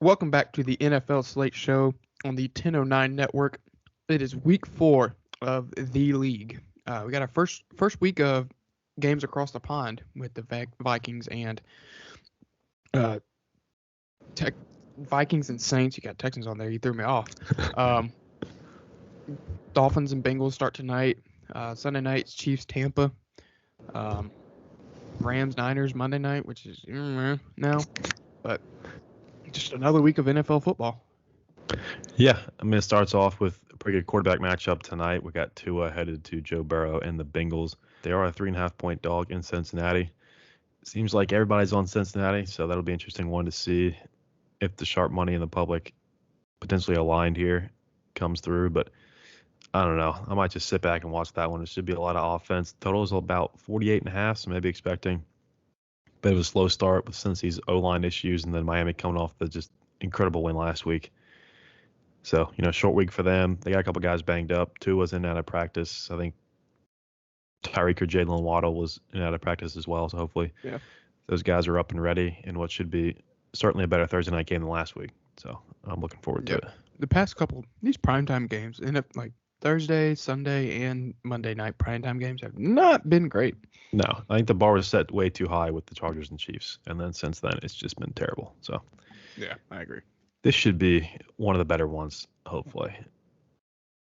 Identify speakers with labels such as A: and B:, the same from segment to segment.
A: Welcome back to the NFL Slate Show on the 1009 Network. It is week 4 of the league. We got our first week of games across the pond with the Vikings and uh, Vikings and Saints. You got Texans on there. You threw me off. Um, Dolphins and Bengals start tonight. Sunday night, Chiefs, Tampa. Um, Rams, Niners Monday night, which is now, but just another week of NFL football.
B: Yeah, I mean, it starts off with a pretty good quarterback matchup tonight. We got Tua headed to Joe Burrow and the Bengals. They are a 3.5-point dog in Cincinnati. Seems like everybody's on Cincinnati, so that'll be an interesting one to see if the sharp money in the public potentially aligned here comes through. But I don't know. I might just sit back and watch that one. It should be a lot of offense. Total is about 48.5, so maybe expecting a bit of a slow start with Cincy's O-line issues, and then Miami coming off the just incredible win last week. So, short week for them. They got a couple guys banged up. Two was in and out of practice. I think Tyreek or Jalen Waddle was in and out of practice as well. So hopefully those guys are up and ready in what should be certainly a better Thursday night game than last week. So I'm looking forward to it.
A: The past couple, these primetime games end up like Thursday, Sunday, and Monday night primetime games have not been great.
B: No, I think the bar was set way too high with the Chargers and Chiefs. And then since then, it's just been terrible. So
A: yeah, I agree.
B: This should be one of the better ones, hopefully,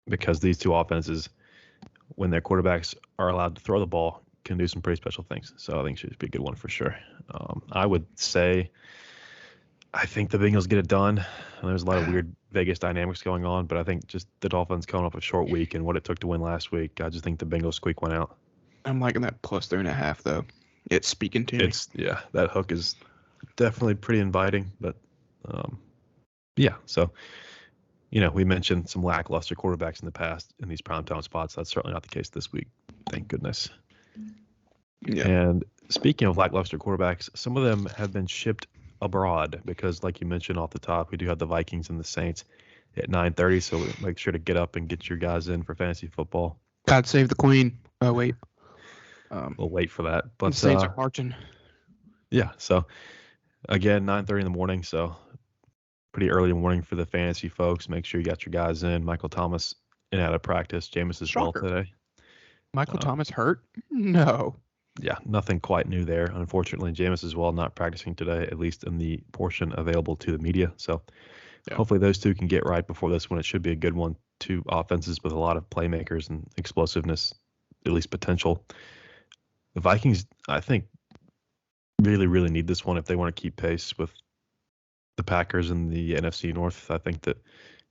B: because these two offenses, when their quarterbacks are allowed to throw the ball, can do some pretty special things. So I think it should be a good one for sure. I would say I think the Bengals get it done. There's a lot of weird Vegas dynamics going on, but I think just the Dolphins coming off a short week and what it took to win last week, I just think the Bengals squeak one out.
A: I'm liking that plus 3.5 though. It's speaking to me.
B: Yeah, that hook is definitely pretty inviting, but yeah, so, we mentioned some lackluster quarterbacks in the past in these primetime spots. That's certainly not the case this week. Thank goodness. Yeah. And speaking of lackluster quarterbacks, some of them have been shipped abroad because, like you mentioned off the top, we do have the Vikings and the Saints at 9:30. So make sure to get up and get your guys in for fantasy football.
A: God save the Queen. Oh, wait.
B: We'll wait for that. But
A: the Saints are marching.
B: Yeah. So, again, 9:30 in the morning. So, pretty early in the morning for the fantasy folks. Make sure you got your guys in. Michael Thomas in out of practice. Jameis as well today.
A: Michael Thomas hurt? No.
B: Yeah, nothing quite new there. Unfortunately, Jameis as well not practicing today, at least in the portion available to the media. So hopefully those two can get right before this one. It should be a good one. Two offenses with a lot of playmakers and explosiveness, at least potential. The Vikings, I think, really, really need this one if they want to keep pace with the Packers in the NFC North. I think that,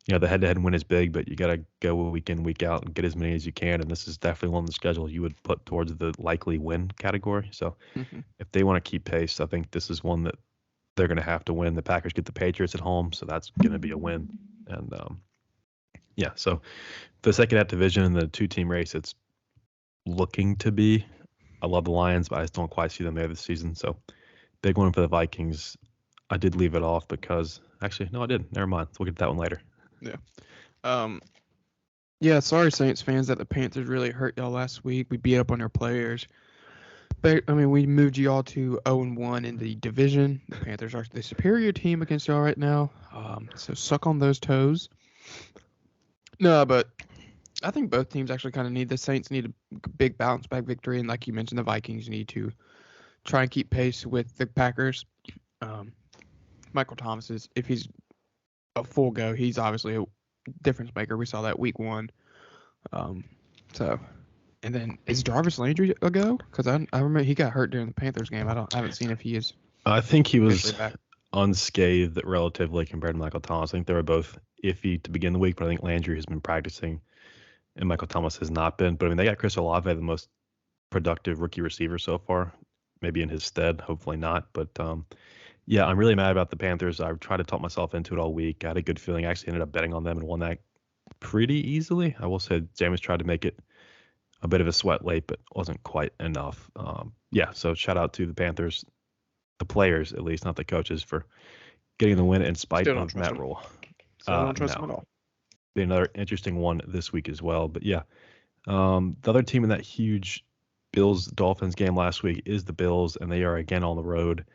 B: the head-to-head win is big, but you got to go week in, week out and get as many as you can. And this is definitely one on the schedule you would put towards the likely win category. So if they want to keep pace, I think this is one that they're going to have to win. The Packers get the Patriots at home, so that's going to be a win. And so the second half division and the two-team race, it's looking to be. I love the Lions, but I just don't quite see them there this season. So big one for the Vikings. I did leave it off because actually, no, I didn't. Never mind. We'll get to that one later.
A: Yeah. Sorry, Saints fans, that the Panthers really hurt y'all last week. We beat up on your players. But, we moved y'all to 0-1 in the division. The Panthers are the superior team against y'all right now. So suck on those toes. No, but I think both teams actually kind of need the Saints need a big bounce back victory. And like you mentioned, the Vikings need to try and keep pace with the Packers. Michael Thomas is, if he's a full go, he's obviously a difference maker. We saw that week 1. And then is Jarvis Landry a go? Because I remember he got hurt during the Panthers game. I haven't seen if he is.
B: I think he was unscathed relatively compared to Michael Thomas. I think they were both iffy to begin the week, but I think Landry has been practicing and Michael Thomas has not been. But they got Chris Olave, the most productive rookie receiver so far. Maybe in his stead, hopefully not. But yeah, I'm really mad about the Panthers. I tried to talk myself into it all week. I had a good feeling. I actually ended up betting on them and won that pretty easily. I will say Jameis tried to make it a bit of a sweat late, but wasn't quite enough. So shout out to the Panthers, the players at least, not the coaches, for getting the win in spite of Matt Rule.
A: I don't trust him at all.
B: Be another interesting one this week as well. But yeah, the other team in that huge Bills-Dolphins game last week is the Bills, and they are again on the road.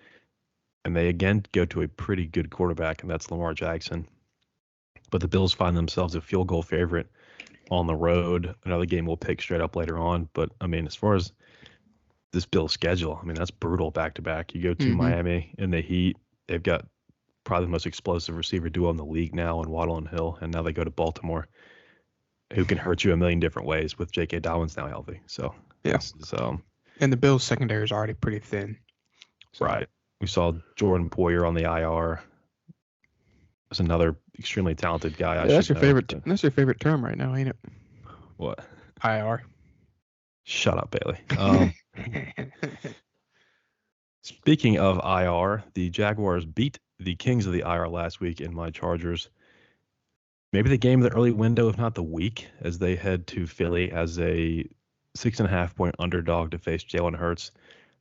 B: And they again go to a pretty good quarterback, and that's Lamar Jackson. But the Bills find themselves a field goal favorite on the road. Another game we'll pick straight up later on. But I mean, as far as this Bills schedule, I mean, that's brutal back to back. You go to
A: Mm-hmm.
B: Miami in the heat. They've got probably the most explosive receiver duo in the league now in Waddle and Hill. And now they go to Baltimore, who can hurt you a million different ways with J.K. Dobbins now healthy. So,
A: Yeah.
B: this is,
A: And the Bills' secondary is already pretty thin. So.
B: right. We saw Jordan Poyer on the IR. There's another extremely talented guy.
A: Yeah, that's your favorite. That's your favorite term right now, ain't it?
B: What?
A: IR.
B: Shut up, Bailey. Speaking of IR, the Jaguars beat the Kings of the IR last week in my Chargers. Maybe the game of the early window, if not the week, as they head to Philly as a 6.5-point underdog to face Jalen Hurts,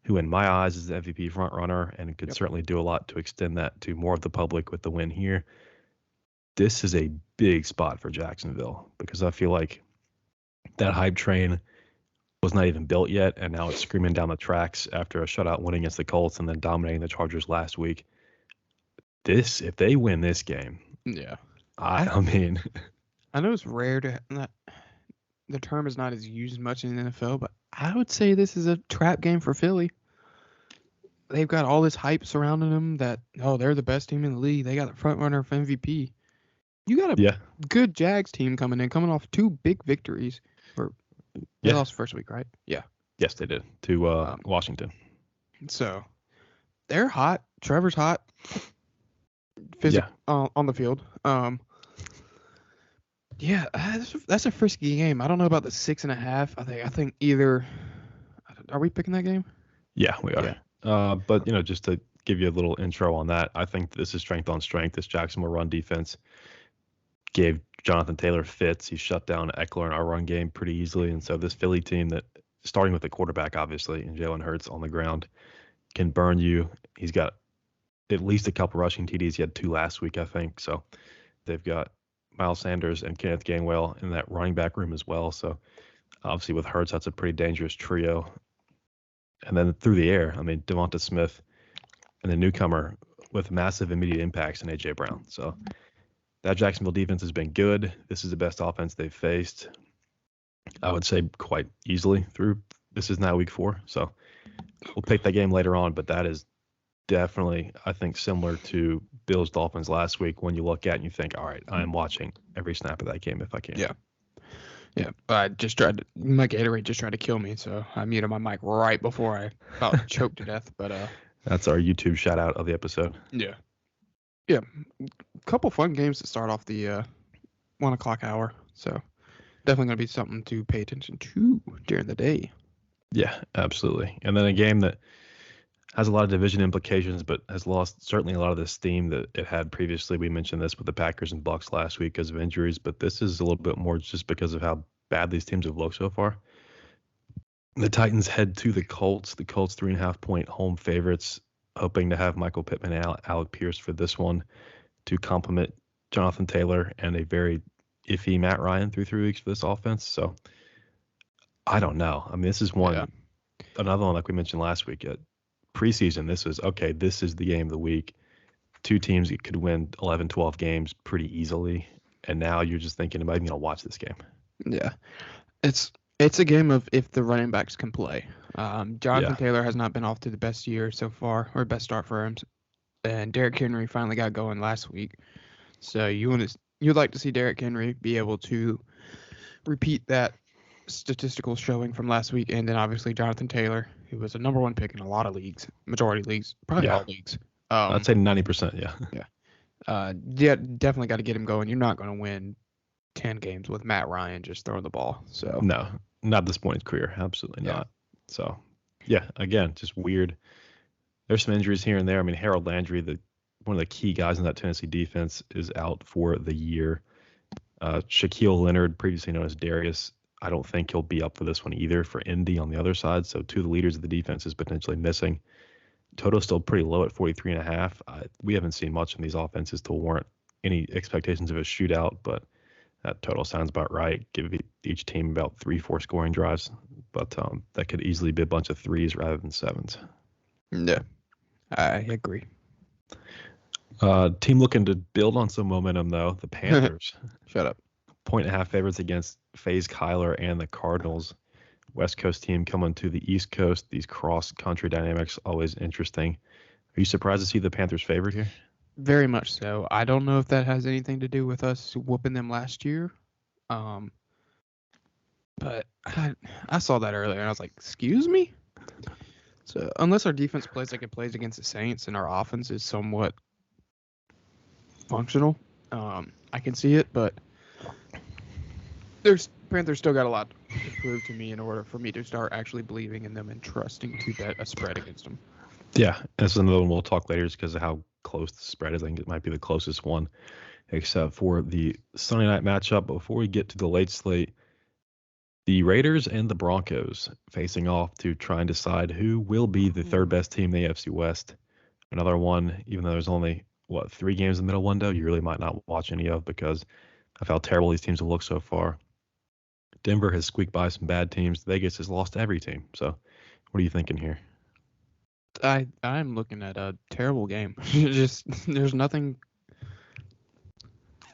B: who in my eyes is the MVP frontrunner and could certainly do a lot to extend that to more of the public with the win here. This is a big spot for Jacksonville because I feel like that hype train was not even built yet, and now it's screaming down the tracks after a shutout win against the Colts and then dominating the Chargers last week. If they win this game,
A: yeah,
B: I mean,
A: I know it's rare to the term is not as used much in the NFL, but I would say this is a trap game for Philly. They've got all this hype surrounding them that they're the best team in the league. They got the front runner for MVP. You got a good Jags team coming off 2 big victories. They lost first week, right? Yeah.
B: Yes, they did to Washington. So
A: they're hot. Trevor's hot. On the field. Yeah, that's a frisky game. I don't know about the 6.5. I think either. Are we picking that game?
B: Yeah, we are. Yeah. But just to give you a little intro on that, I think this is strength on strength. This Jacksonville run defense gave Jonathan Taylor fits. He shut down Eckler in our run game pretty easily. And so this Philly team that, starting with the quarterback, obviously, and Jalen Hurts on the ground, can burn you. He's got at least a couple rushing TDs. He had 2 last week, I think. So they've got Miles Sanders and Kenneth Gainwell in that running back room as well. So obviously with Hurts, that's a pretty dangerous trio. And then through the air, I mean, Devonta Smith and the newcomer with massive immediate impacts in A.J. Brown. So that Jacksonville defense has been good. This is the best offense they've faced, I would say, quite easily through. This is now week 4. So we'll pick that game later on, but that is definitely, I think, similar to Bills Dolphins last week when you look at it and you think, all right, I am watching every snap of that game if I can.
A: Yeah. Yeah. My Gatorade just tried to kill me, so I muted my mic right before I about choked to death. But
B: that's our YouTube shout out of the episode.
A: Yeah. Yeah. Couple fun games to start off the 1 o'clock hour. So definitely going to be something to pay attention to during the day.
B: Yeah, absolutely. And then a game that has a lot of division implications, but has lost certainly a lot of the steam that it had previously. We mentioned this with the Packers and Bucks last week because of injuries, but this is a little bit more just because of how bad these teams have looked so far. The Titans head to the Colts. The Colts 3.5-point home favorites, hoping to have Michael Pittman and Alec Pierce for this one to complement Jonathan Taylor and a very iffy Matt Ryan through 3 weeks for this offense. So I don't know. I mean, this is another one like we mentioned last week. Preseason, this is the game of the week. 2 teams that could win 11, 12 games pretty easily. And now you're just thinking, am I even going to watch this game?
A: Yeah. It's a game of if the running backs can play. Jonathan Taylor has not been off to the best year so far, or best start for him. And Derrick Henry finally got going last week. So you'd like to see Derrick Henry be able to repeat that statistical showing from last week, and then obviously Jonathan Taylor, who was a number 1 pick in a lot of leagues, majority leagues, probably all leagues.
B: I'd say 90%,
A: yeah. Definitely got to get him going. You're not going to win 10 games with Matt Ryan just throwing the ball. So
B: no, not at this point in his career, absolutely not. So again, just weird. There's some injuries here and there. I mean, Harold Landry, one of the key guys in that Tennessee defense, is out for the year. Shaquille Leonard, previously known as Darius, I don't think he'll be up for this one either for Indy on the other side. So 2 of the leaders of the defense is potentially missing. Total's still pretty low at 43.5. We haven't seen much in these offenses to warrant any expectations of a shootout, but that total sounds about right. Give each team about 3-4 scoring drives, but that could easily be a bunch of 3s rather than 7s.
A: Yeah, I agree.
B: Team looking to build on some momentum, though. The Panthers.
A: Shut up.
B: 1.5 favorites against FaZe Kyler and the Cardinals. West Coast team coming to the East Coast. These cross-country dynamics always interesting. Are you surprised to see the Panthers favored here?
A: Very much so. I don't know if that has anything to do with us whooping them last year. But I saw that earlier and I was like, excuse me? So unless our defense plays like it plays against the Saints and our offense is somewhat functional, I can see it, but Panthers still got a lot to prove to me in order for me to start actually believing in them and trusting to bet a spread against them.
B: Yeah, that's another one we'll talk later just because of how close the spread is. I think it might be the closest one, except for the Sunday night matchup. But before we get to the late slate, the Raiders and the Broncos facing off to try and decide who will be the third best team in the AFC West. Another one, even though there's only, 3 games in the middle window, you really might not watch any of because of how terrible these teams have looked so far. Denver has squeaked by some bad teams. Vegas has lost every team. So what are you thinking here?
A: I'm looking at a terrible game. Just there's nothing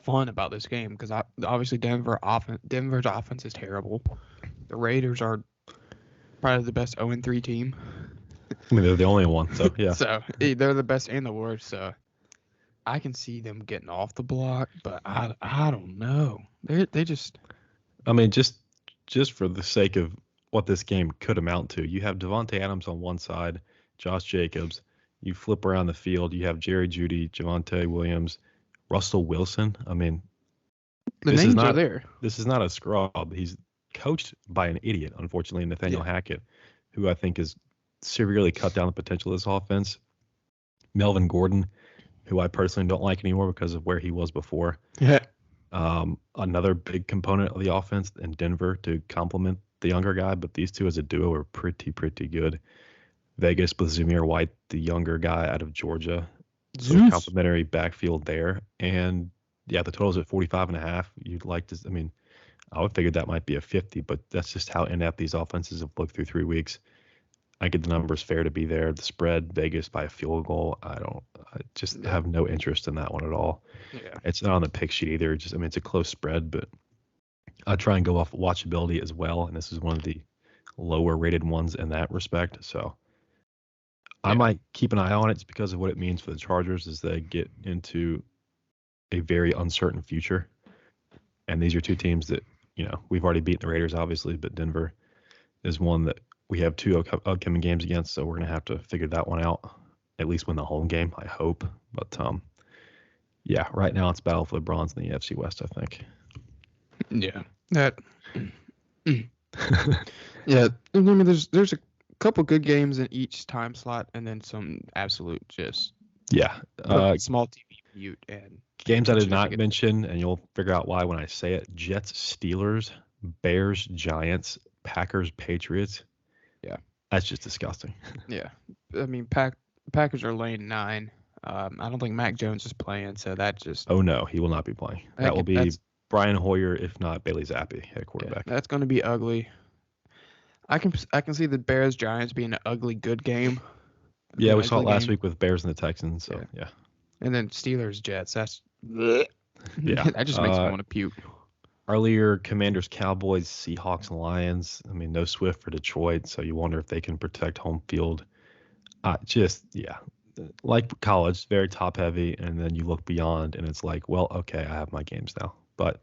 A: fun about this game because obviously Denver's offense is terrible. The Raiders are probably the best 0-3 team.
B: I mean, they're the only one, so yeah.
A: So they're the best and the worst. So I can see them getting off the block, but I don't know. They just.
B: I mean, just for the sake of what this game could amount to, you have Devontae Adams on one side, Josh Jacobs. You flip around the field, you have Jerry Jeudy, Javonte Williams, Russell Wilson. I mean,
A: the names are there.
B: This is not a scrub. He's coached by an idiot, unfortunately, Nathaniel Hackett, who I think has severely cut down the potential of this offense. Melvin Gordon, who I personally don't like anymore because of where he was before.
A: Yeah.
B: Another big component of the offense in Denver to complement the younger guy, but these two as a duo are pretty good. Vegas with Zamir White, the younger guy out of Georgia. So complimentary backfield there. And yeah, the total's at 45.5. You'd like to, I mean, I would figure that might be a 50, but that's just how inept these offenses have looked through 3 weeks. I get the numbers fair to be there. The spread, Vegas by a field goal. I have no interest in that one at all.
A: Yeah.
B: It's not on the pick sheet either. It's a close spread, but I try and go off watchability as well. And this is one of the lower rated ones in that respect. So I might keep an eye on it just because of what it means for the Chargers as they get into a very uncertain future. And these are two teams that, we've already beaten the Raiders, obviously, but Denver is one that we have 2 upcoming games against, so we're going to have to figure that one out, at least win the home game, I hope. But, yeah, right now it's battle for the bronze in the AFC West, I think.
A: Yeah. Yeah, I mean, there's a couple good games in each time slot, and then some absolute just small TV mute and
B: games I did not mention, and you'll figure out why when I say it. Jets, Steelers, Bears, Giants, Packers, Patriots.
A: Yeah,
B: that's just disgusting.
A: Yeah, I mean, Packers are laying 9. I don't think Mac Jones is playing, so that just.
B: Oh no, he will not be playing. That will be Brian Hoyer, if not Bailey Zappi at quarterback.
A: Yeah, that's going to be ugly. I can see the Bears Giants being an ugly good game.
B: Yeah, we saw it last week with Bears and the Texans. So yeah.
A: And then Steelers Jets. That's that just makes me want to puke.
B: Earlier, Commanders Cowboys, Seahawks Lions. I mean, no Swift for Detroit, so you wonder if they can protect home field. Like college, very top heavy, and then you look beyond, and it's like, well, okay, I have my games now. But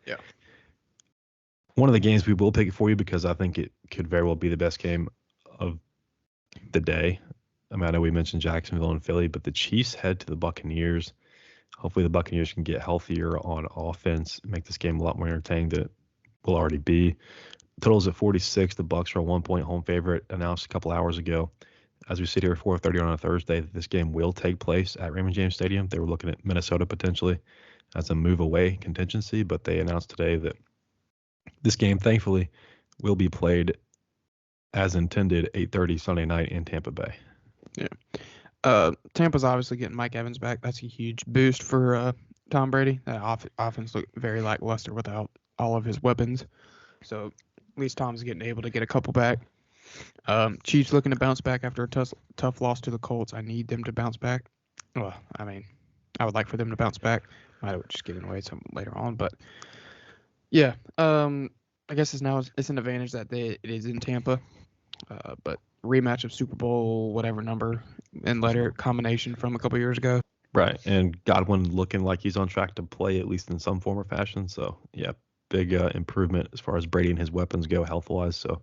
B: one of the games we will pick it for you because I think it could very well be the best game of the day. I mean, I know we mentioned Jacksonville and Philly, but the Chiefs head to the Buccaneers. Hopefully the Buccaneers can get healthier on offense, make this game a lot more entertaining than it will already be. Totals at 46. The Bucs are a 1-point home favorite, announced a couple hours ago. As we sit here at 4:30 on a Thursday, this game will take place at Raymond James Stadium. They were looking at Minnesota potentially as a move away contingency, but they announced today that this game, thankfully, will be played as intended 8:30 Sunday night in Tampa Bay.
A: Yeah. Tampa's obviously getting Mike Evans back. That's a huge boost for Tom Brady. That offense looked very lackluster without all of his weapons. So at least Tom's able to get a couple back. Chiefs looking to bounce back after a tough loss to the Colts. I need them to bounce back. Well, I mean, I would like for them to bounce back. Might have just given away some later on, but yeah. I guess it's an advantage that it is in Tampa. But rematch of Super Bowl whatever number and letter combination from a couple years ago.
B: Right. And Godwin looking like he's on track to play at least in some form or fashion. So, yeah, big improvement as far as Brady and his weapons go health wise. So,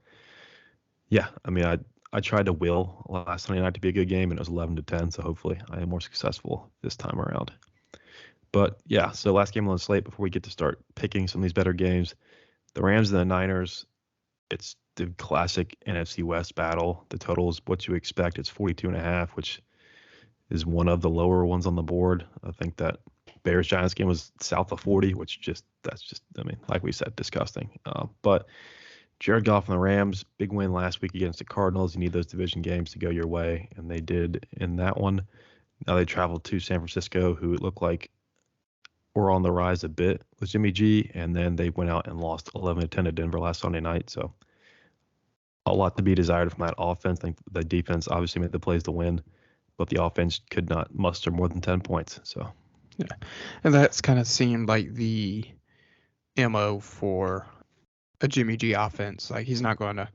B: yeah, I mean, I tried to will last Sunday night to be a good game, and it was 11-10. So, hopefully, I am more successful this time around. But, yeah, so last game on the slate before we get to start picking some of these better games, the Rams and the Niners, it's the classic NFC West battle. The total is what you expect. It's 42.5, which is one of the lower ones on the board. I think that Bears Giants game was south of 40, which that's just I mean, like we said, disgusting. But Jared Goff and the Rams, big win last week against the Cardinals. You need those division games to go your way, and they did in that one. Now they traveled to San Francisco, who it looked like were on the rise a bit with Jimmy G, and then they went out and lost 11-10 to Denver last Sunday night. So a lot to be desired from that offense. I think the defense obviously made the plays to win, but the offense could not muster more than 10 points. So,
A: yeah, and that's kind of seemed like the MO for a Jimmy G offense. Like he's not going to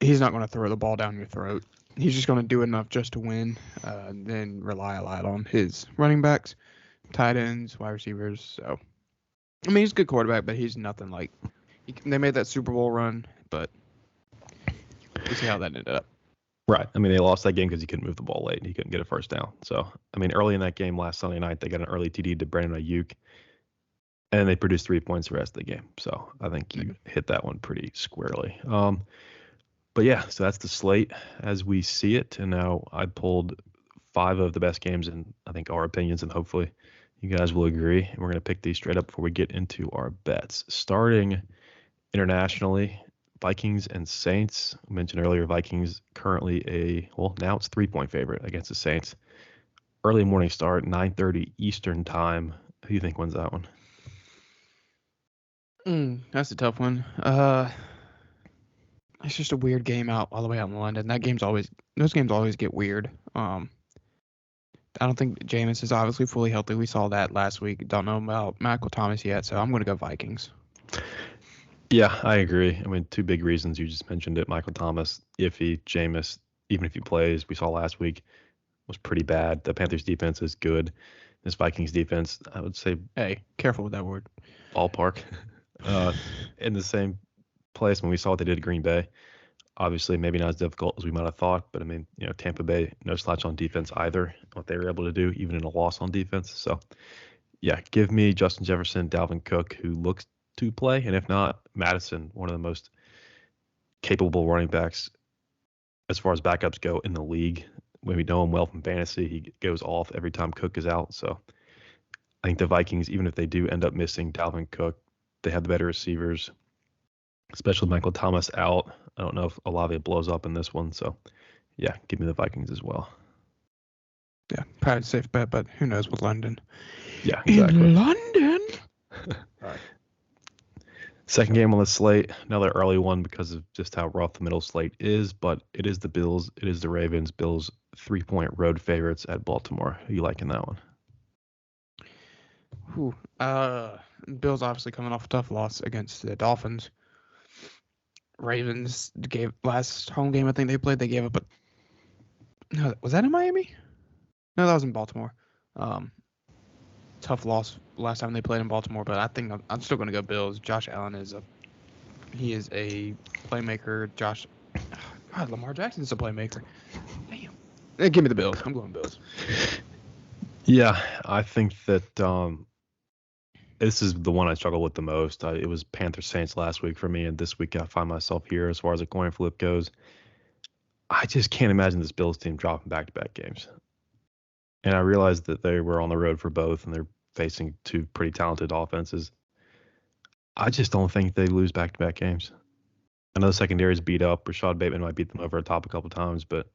A: throw the ball down your throat. He's just going to do enough just to win, then rely a lot on his running backs, tight ends, wide receivers. So, I mean, he's a good quarterback, but he's nothing like. They made that Super Bowl run, but we see how that ended up.
B: Right. I mean, they lost that game because he couldn't move the ball late. He couldn't get a first down. So, I mean, early in that game last Sunday night, they got an early TD to Brandon Ayuk, and they produced 3 points the rest of the game. So, I think you hit that one pretty squarely. But yeah, so that's the slate as we see it. And now I pulled 5 of the best games in, I think, our opinions, and hopefully you guys will agree. And we're going to pick these straight up before we get into our bets. Starting internationally, Vikings and Saints. I mentioned earlier, Vikings currently now it's 3-point favorite against the Saints. Early morning start, 9:30 Eastern time. Who do you think wins that one?
A: That's a tough one. It's just a weird game all the way out in London. Those games always get weird. I don't think Jameis is obviously fully healthy. We saw that last week. Don't know about Michael Thomas yet, so I'm going to go Vikings.
B: Yeah, I agree. I mean, 2 big reasons. You just mentioned it. Michael Thomas, iffy. Jameis, even if he plays, we saw last week, was pretty bad. The Panthers defense is good. This Vikings defense, I would say,
A: hey, careful with that word.
B: Ballpark. In the same place when we saw what they did at Green Bay. Obviously, maybe not as difficult as we might have thought, but I mean, Tampa Bay, no slouch on defense either. What they were able to do, even in a loss on defense. So, yeah, give me Justin Jefferson, Dalvin Cook, who looks to play, and if not, Madison, one of the most capable running backs as far as backups go in the league. When we know him well from fantasy, he goes off every time Cook is out. So I think the Vikings, even if they do end up missing Dalvin Cook, they have the better receivers, especially Michael Thomas out. I don't know if Olave blows up in this one. So, yeah, give me the Vikings as well.
A: Yeah, probably a safe bet, but who knows with London.
B: Yeah, exactly.
A: In London?
B: All right. Second game on the slate, another early one because of just how rough the middle slate is, but it is the Bills, it is the Ravens. Bills 3-point road favorites at Baltimore. Who you liking that one?
A: Bills obviously coming off a tough loss against the Dolphins. Ravens gave last home game I think they played. They gave up no, was that in Miami? No, that was in Baltimore. Tough loss last time they played in Baltimore, but I think I'm still going to go Bills. Josh Allen is a playmaker. God, Lamar Jackson's a playmaker. Damn. Give me the Bills. I'm going Bills.
B: Yeah, I think that this is the one I struggle with the most. It was Panthers Saints last week for me, and this week I find myself here as far as a coin flip goes. I just can't imagine this Bills team dropping back-to-back games. And I realized that they were on the road for both, and they're facing 2 pretty talented offenses. I just don't think they lose back-to-back games. I know the secondary is beat up. Rashad Bateman might beat them over the top a couple times, but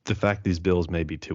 B: the fact these Bills may be 2